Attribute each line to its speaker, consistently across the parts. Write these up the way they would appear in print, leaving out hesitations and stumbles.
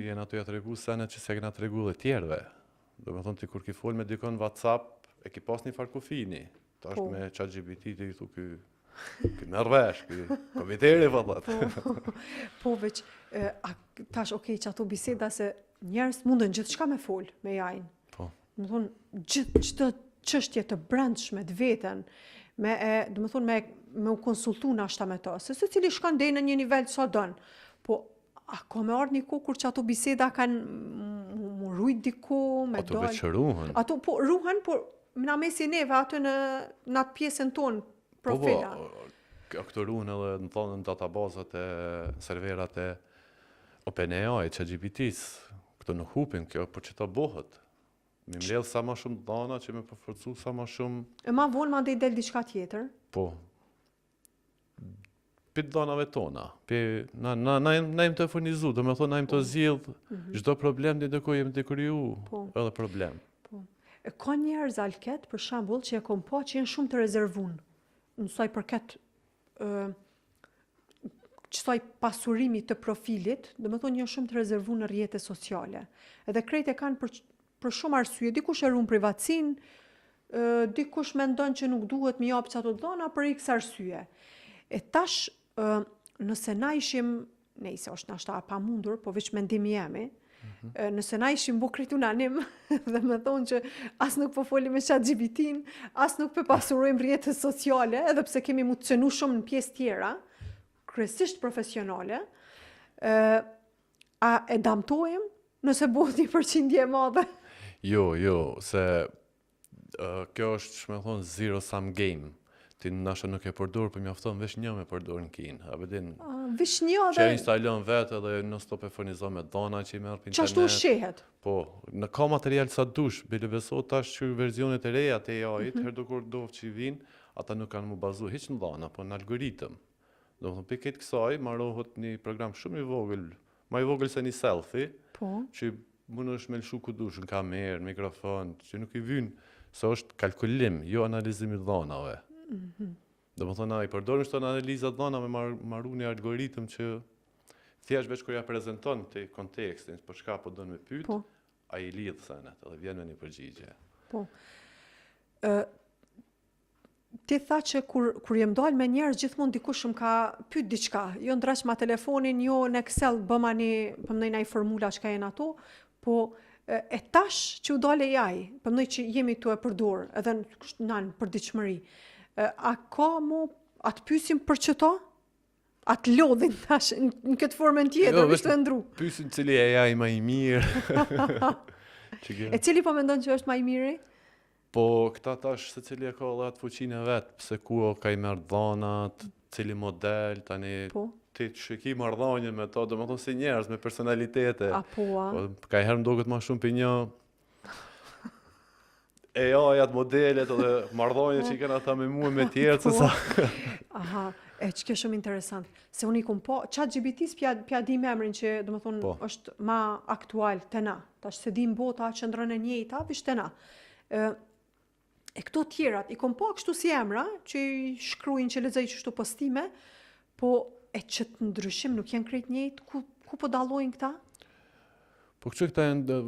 Speaker 1: jena të ja të regu senet që se kena të regu dhe tjerve. Do me thonë ti kur ki fol me dikon WhatsApp, e ki pas një farë kufini. Ta është me ChatGPT ti këtu ky nërvesh, ky komiteri vëllat.
Speaker 2: Po veç, tash okej që ato biseda se njerës mundën gjithë shka me fol me jajnë.
Speaker 1: Po.
Speaker 2: Do me thonë gjithë çështje të brendshme të veten, do me thonë me u konsultu në ashta me ta, se cili shkon deri në një nivel sa don. Po, a ka me ardhë një kohë kur që ato biseda kanë mu rujt diku, me
Speaker 1: Ato veç ruhen.
Speaker 2: Ato po ruhen, por na mesi neve atë në atë pjesën tonë profila.
Speaker 1: Këto ruhen edhe në thonë në databazat e serverat e OpenAI, ChatGPT-s. Këto në hupin kjo, por që ta bëhet. Mi mbledh sa ma shumë dhana që me përforcu sa ma shumë...
Speaker 2: E ma vonë ma ndej del diçka tjetër?
Speaker 1: Po. Për dhanave tona. Na jem të furnizu, do me thonë na jem të zhjith, çdo problem dhe ko jem të kriju edhe problem.
Speaker 2: Ka njerëz alket, për shembull, që e kom pa që janë shumë të rezervun. Nësaj përket qësaj pasurimi të profilit, do me thonë janë shumë të rezervun në rrjete sociale. Edhe krejt e kanë për shumë arsye, dikush e ruan privatsin, dikush mendon që nuk duhet mi jap çato dhona për x arsye. E tash, nëse na ishim, nejse është nashta pa mundur, po veç mendimi jemi, nëse na ishim bu krejt unanim, dhe me thonë që as nuk po folim me ChatGPT-n, as nuk po pasurojmë rrjetet sociale, edhe pse kemi mu të cënu shumë në pjesë tjera, kryesisht profesionale, a e damtojmë nëse bëhet një përqindje e madhe?
Speaker 1: Jo, se kjo është, me thonë, zero sum game. Ti nashta nuk e përdor, për mjafton veç një me përdor në kinë. A vedin,
Speaker 2: veç një dhe...
Speaker 1: që e instalon vetë edhe në stop e furnizon me dhona që i merr për internet.
Speaker 2: Qashtu shehet?
Speaker 1: Po, në ka material sa dush, bile beso tash që versionet e reja të AI-t, herë kur dovë që i vinë, ata nuk kanë mu bazu hiç në dhona, po në algoritëm. Do më thonë, për këtë kësaj, marrohet një program shumë i vogël, ma i vogël se një selfie, që mund është me lëshu ku dush, në kamerë, mikrofon, që nuk i vynë, se është kalkulim, jo analizimi dhonave. Do më thonë, i përdorim shto në analizat dhona me marru një algoritëm që thjesht veç kur ja prezenton të kontekstin, për shka po do në me pyt, a i lidhë senet, edhe vjen me një përgjigje.
Speaker 2: Po. Ti tha që kur jem dalë me njerëz gjithmonë dikush më ka pyet diçka, jo ndraq ma telefonin, jo në Excel bëma një formula që ka jenë ato, po e tash që u dale jaj, pëmdoj që jemi tu e përdor, edhe në përditshmëri, a ka mu atë pysim për qëto? Atë lodhin tash në këtë formën tjetër, vishtë të ndru?
Speaker 1: Pysim cili e jaj ma i mirë.
Speaker 2: E cili po mendon që është ma i mirë?
Speaker 1: Po, këta tash se cili e ka dhe atë fuqinë e vetë, pse ku ka i merë dhanat, cili model, tani ti që ki mardhanjën me to, do më thonë si njerës me personalitete. Ka i herë më do këtë ma shumë për një AI-at, modelet, edhe mardhanjën që i kena ta me mu e me tjerë, se sa...
Speaker 2: Aha, që kjo shumë interesant. Se unë i kom po, ChatGPT-s pja di me emrin që, do më thonë, është ma aktual të na. Ta është se dim bota, qëndrën e njëjta, vish të na. E këto tjerat, i kom po kështu si emra, që i shkruin që lexoj qështu postime, po e që të ndryshim nuk janë krejt njëjtë, ku po dallojnë këta?
Speaker 1: Po kështu këta janë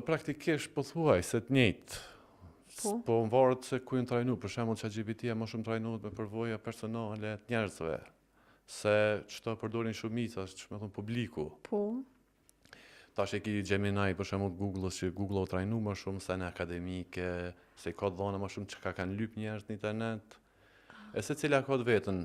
Speaker 1: praktikisht po thuaj, se të njëjtë. Po më varet se ku jenë trajnu, për shembull ChatGPT-ja më shumë trajnohet me përvoja personale të njerëzve, se çto përdorin shumica, që me thonë publiku.
Speaker 2: Po.
Speaker 1: Tash e ki Gemini, për shembull Google-s, që Google o trajnu më shumë se në akademike, se i ka dhona më shumë që ka kanë lyp njerëz në internet, e se cila ka të vetën.